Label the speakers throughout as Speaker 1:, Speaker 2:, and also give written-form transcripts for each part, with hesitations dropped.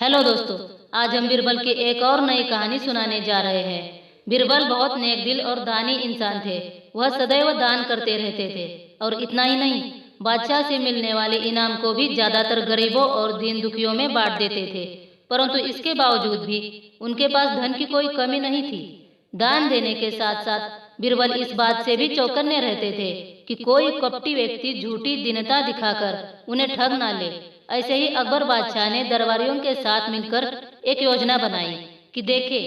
Speaker 1: Hello दोस्तों, आज हम बीरबल की एक और नई कहानी सुनाने जा रहे हैं। बीरबल बहुत नेक दिल और दानी इंसान थे। वह सदैव दान करते रहते थे और इतना ही नहीं, बादशाह से मिलने वाले इनाम को भी ज्यादातर गरीबों और दीन दुखियों में बांट देते थे। परंतु इसके बावजूद भी उनके पास धन की कोई कमी नहीं थी। दान देने के साथ साथ बीरबल इस बात से भी चौकन्ने रहते थे कि कोई कपटी व्यक्ति झूठी दीनता दिखाकर उन्हें ठग ना ले। ऐसे ही अकबर बादशाह ने दरबारियों के साथ मिलकर एक योजना बनाई कि देखे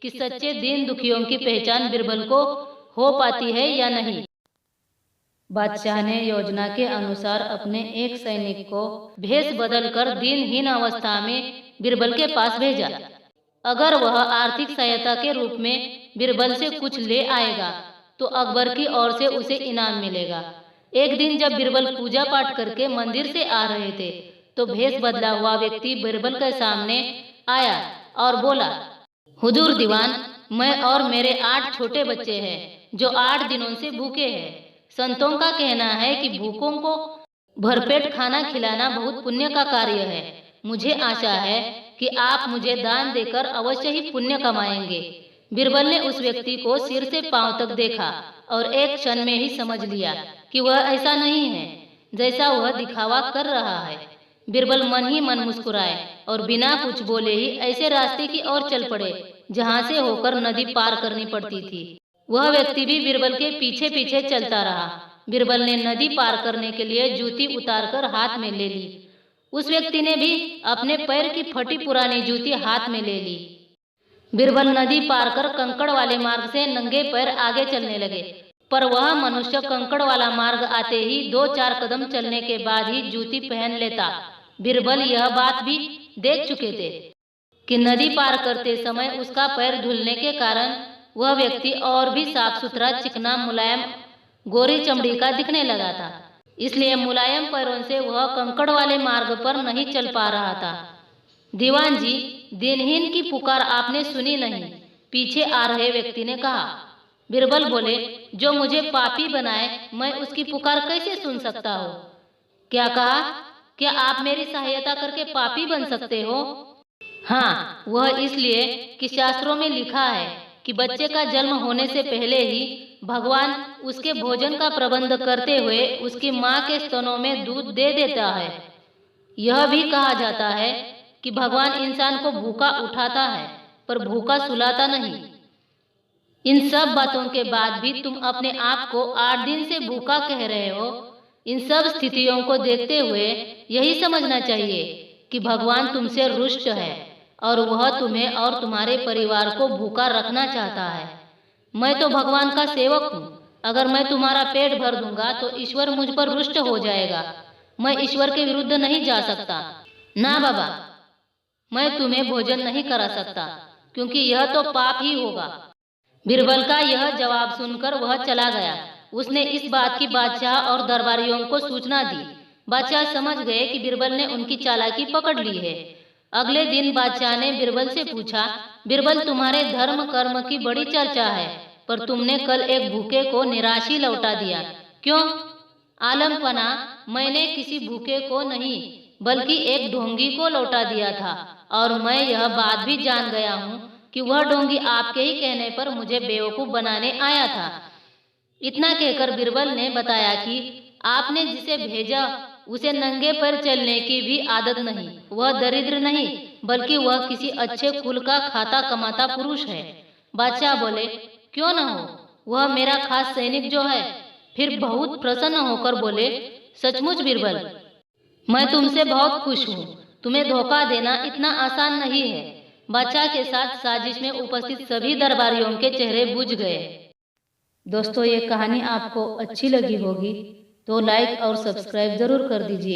Speaker 1: कि सच्चे दीन दुखियों की पहचान बीरबल को हो पाती है या नहीं। बादशाह ने योजना के अनुसार अपने एक सैनिक को भेष बदलकर दीनहीन अवस्था में बीरबल के पास भेजा। अगर वह आर्थिक सहायता के रूप में बीरबल से कुछ ले आएगा तो अकबर की ओर से उसे इनाम मिलेगा। एक दिन जब बीरबल पूजा पाठ करके मंदिर से आ रहे थे तो भेष बदला हुआ व्यक्ति बीरबल के सामने आया और बोला, हुजूर दीवान, मैं और मेरे 8 छोटे बच्चे हैं जो 8 दिनों से भूखे हैं। संतों का कहना है कि भूखों को भरपेट खाना खिलाना बहुत पुण्य का कार्य है। मुझे आशा है कि आप मुझे दान देकर अवश्य ही पुण्य कमाएंगे। बीरबल ने उस व्यक्ति को सिर से पांव तक देखा और एक क्षण में ही समझ लिया कि वह ऐसा नहीं है जैसा वह दिखावा कर रहा है। बीरबल मन ही मन मुस्कुराए और बिना कुछ बोले ही ऐसे रास्ते की ओर चल पड़े जहां से होकर नदी पार करनी पड़ती थी। वह व्यक्ति भी बीरबल के पीछे पीछे चलता रहा। बीरबल ने नदी पार करने के लिए जूती उतारकर हाथ में ले ली। उस व्यक्ति ने भी अपने पैर की फटी पुरानी जूती हाथ में ले ली। बीरबल नदी पार कर कंकड़ वाले मार्ग से नंगे पैर आगे चलने लगे, पर वह मनुष्य कंकड़ वाला मार्ग आते ही 2-4 कदम चलने के बाद ही जूती पहन लेता। बीरबल यह बात भी देख चुके थे कि नदी पार करते समय उसका पैर धुलने के कारण वह व्यक्ति और भी साफ सुथरा, चिकना, मुलायम, गोरी चमड़ी का दिखने लगा था। इसलिए मुलायम पैरों से वह कंकड़ वाले मार्ग पर नहीं चल पा रहा था। दीवान जी, दिनहीन की पुकार आपने सुनी नहीं, पीछे आ रहे व्यक्ति ने कहा। बीरबल बोले, जो मुझे पापी बनाए मैं उसकी पुकार कैसे सुन सकता हूँ? क्या कहा? क्या आप मेरी सहायता करके पापी बन सकते हो? हाँ, वह इसलिए कि शास्त्रों में लिखा है कि बच्चे का जन्म होने से पहले ही भगवान उसके भोजन का प्रबंध करते हुए उसकी माँ के स्तनों में दूध दे देता है। यह भी कहा जाता है कि भगवान इंसान को भूखा उठाता है पर भूखा सुलाता नहीं। इन सब बातों के बाद भी तुम अपने आप को 8 दिन से भूखा कह रहे हो। इन सब स्थितियों को देखते हुए यही समझना चाहिए कि भगवान तुमसे रुष्ट है और वह तुम्हें और तुम्हारे परिवार को भूखा रखना चाहता है। मैं तो भगवान का सेवक हूँ। अगर मैं तुम्हारा पेट भर दूंगा तो ईश्वर मुझ पर रुष्ट हो जाएगा। मैं ईश्वर के विरुद्ध नहीं जा सकता। ना बाबा, मैं तुम्हें भोजन नहीं करा सकता क्योंकि यह तो पाप ही होगा। बीरबल का यह जवाब सुनकर वह चला गया। उसने इस बात की बादशाह और दरबारियों को सूचना दी। बादशाह समझ गए कि बीरबल ने उनकी चालाकी पकड़ ली है। अगले दिन बादशाह ने बीरबल से पूछा, बीरबल, तुम्हारे धर्म कर्म की बड़ी चर्चा है, पर तुमने कल एक भूखे को निराशी लौटा दिया, क्यों? आलमपना, मैंने किसी भूखे को नहीं बल्कि एक ढोंगी को लौटा दिया था और मैं यह बात भी जान गया हूँ कि वह ढोंगी आपके ही कहने पर मुझे बेवकूफ बनाने आया था। इतना कहकर बीरबल ने बताया कि आपने जिसे भेजा उसे नंगे पैर चलने की भी आदत नहीं। वह दरिद्र नहीं बल्कि वह किसी अच्छे कुल का खाता कमाता पुरुष है। बादशाह बोले, क्यों न हो, वह मेरा खास सैनिक जो है। फिर बहुत प्रसन्न होकर बोले, सचमुच बीरबल, मैं तुमसे बहुत खुश हूँ। तुम्हें धोखा देना इतना आसान नहीं है। बादशाह के साथ साजिश में उपस्थित सभी दरबारियों के चेहरे बुझ गए। दोस्तों, ये कहानी आपको अच्छी लगी होगी तो लाइक और सब्सक्राइब जरूर कर दीजिए।